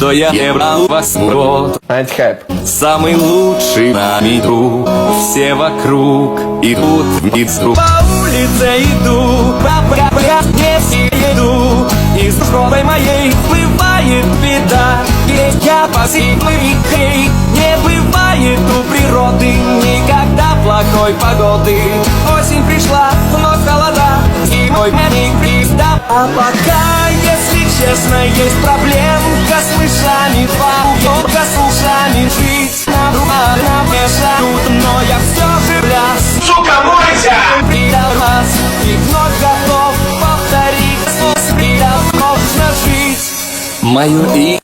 что я брал вас в рот. Антихайп. Самый лучший нами друг. Все вокруг идут вниз. По улице иду, не все иду. И с школой моей бывает беда. Ведь я посыпный хей. Не бывает у природы никогда плохой погоды. Осень пришла, вновь холода, зимой не пизда. А пока, если честно, есть проблемка с мышами. Только с ушами жить на мешают, но я все же пляс. Сука, мойся! Предал вас и вновь готов повторить. Предал, можно жить. Мое имя